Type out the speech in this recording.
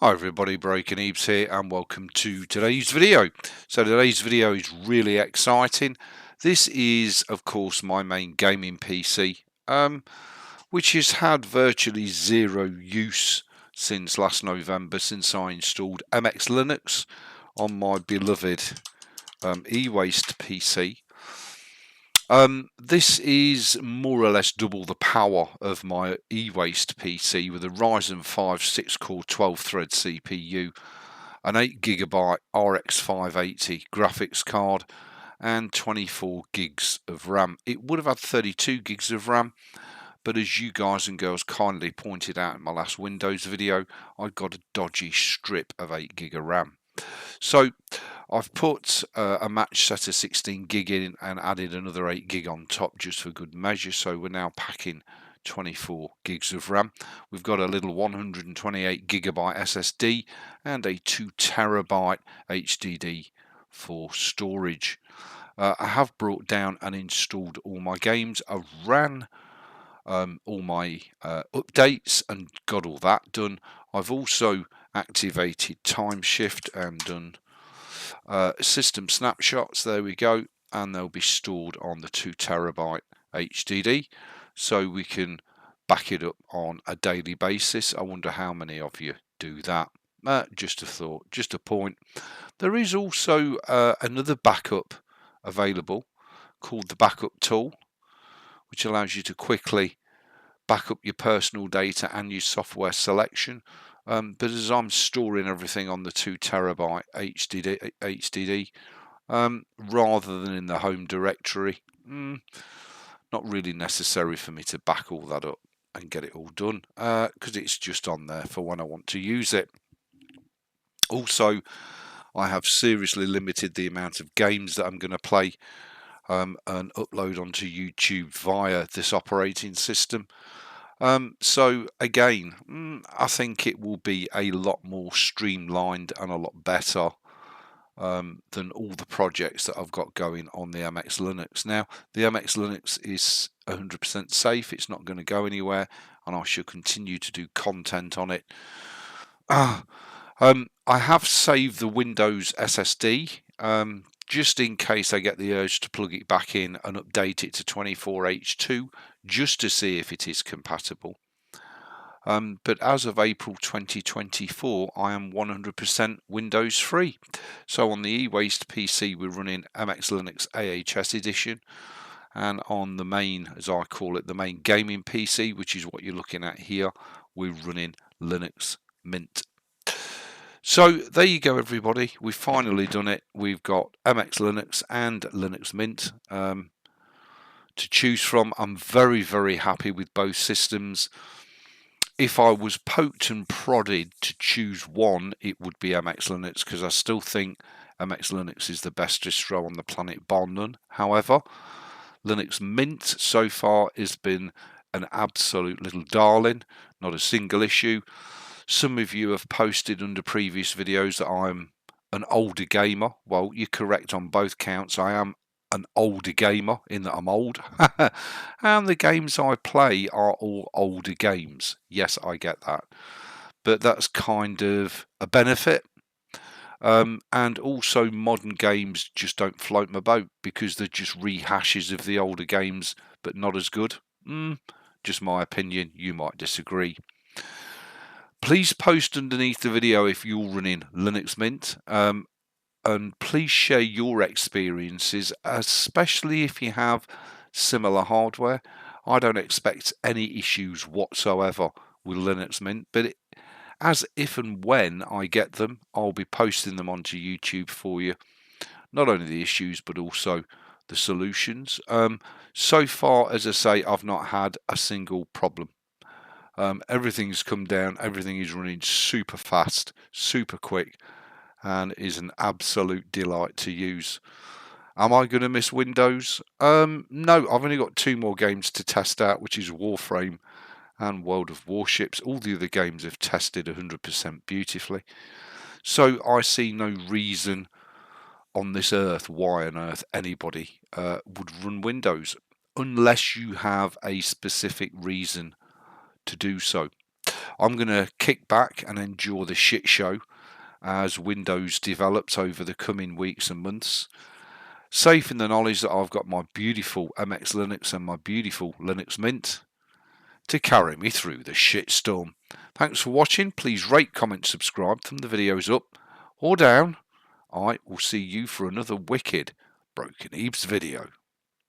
Hi everybody, Breaking Ebeez here and welcome to today's video. So today's video is really exciting. This is of course my main gaming PC, which has had virtually zero use since last November, since I installed MX Linux on my beloved e-waste PC. This is more or less double the power of my e-waste PC with a Ryzen 5 6-core 12-thread CPU, an 8GB RX 580 graphics card, and 24 gigs of RAM. It would have had 32 gigs of RAM, but as you guys and girls kindly pointed out in my last Windows video, I got a dodgy strip of 8GB of RAM. So I've put a match set of 16 gig in and added another 8 gig on top just for good measure. So we're now packing 24 gigs of RAM. We've got a little 128 gigabyte SSD and a 2 terabyte HDD for storage. I have brought down and installed all my games. I ran all my updates and got all that done. I've also activated time shift and done system snapshots. There we go, and they'll be stored on the 2 terabyte HDD, so we can back it up on a daily basis. I wonder how many of you do that. Just a thought, just a point. There is also another backup available called the backup tool, which allows you to quickly back up your personal data and your software selection. But as I'm storing everything on the 2 terabyte HDD rather than in the home directory, not really necessary for me to back all that up and get it all done, because it's just on there for when I want to use it. Also, I have seriously limited the amount of games that I'm going to play and upload onto YouTube via this operating system. So again, I think it will be a lot more streamlined and a lot better than all the projects that I've got going on the MX Linux. Now, the MX Linux is 100% safe. It's not going to go anywhere, and I shall continue to do content on it. I have saved the Windows SSD just in case I get the urge to plug it back in and update it to 24H2 just to see if it is compatible. But as of April 2024, I am 100% Windows free. So on the e-waste PC, we're running MX Linux AHS Edition, and on the main, as I call it, the main gaming PC, which is what you're looking at here, we're running Linux Mint. So there you go, everybody. We've finally done it. We've got MX Linux and Linux Mint to choose from. I'm very, very happy with both systems. If I was poked and prodded to choose one, it would be MX Linux, because I still think MX Linux is the best distro on the planet, bar none. However, Linux Mint so far has been an absolute little darling, not a single issue. Some of you have posted under previous videos that I'm an older gamer. Well, you're correct on both counts. I am an older gamer in that I'm old. And the games I play are all older games. Yes, I get that. But that's kind of a benefit. And also modern games just don't float my boat because they're just rehashes of the older games, but not as good. Just my opinion. You might disagree. Please post underneath the video if you're running Linux Mint, and please share your experiences, especially if you have similar hardware. I don't expect any issues whatsoever with Linux Mint, but as if and when I get them, I'll be posting them onto YouTube for you. Not only the issues, but also the solutions. So far, as I say, I've not had a single problem. Everything's come down, everything is running super fast, super quick, and is an absolute delight to use. Am I going to miss Windows? No, I've only got 2 more games to test out, which is Warframe and World of Warships. All the other games have tested 100% beautifully. So I see no reason on this earth why on earth anybody would run Windows, unless you have a specific reason to do so. I'm going to kick back and enjoy the shit show as Windows develops over the coming weeks and months, safe in the knowledge that I've got my beautiful MX Linux and my beautiful Linux Mint to carry me through the shitstorm. Thanks for watching. Please rate, comment, subscribe. Thumb the videos up or down. I will see you for another wicked Broken Ebeez video.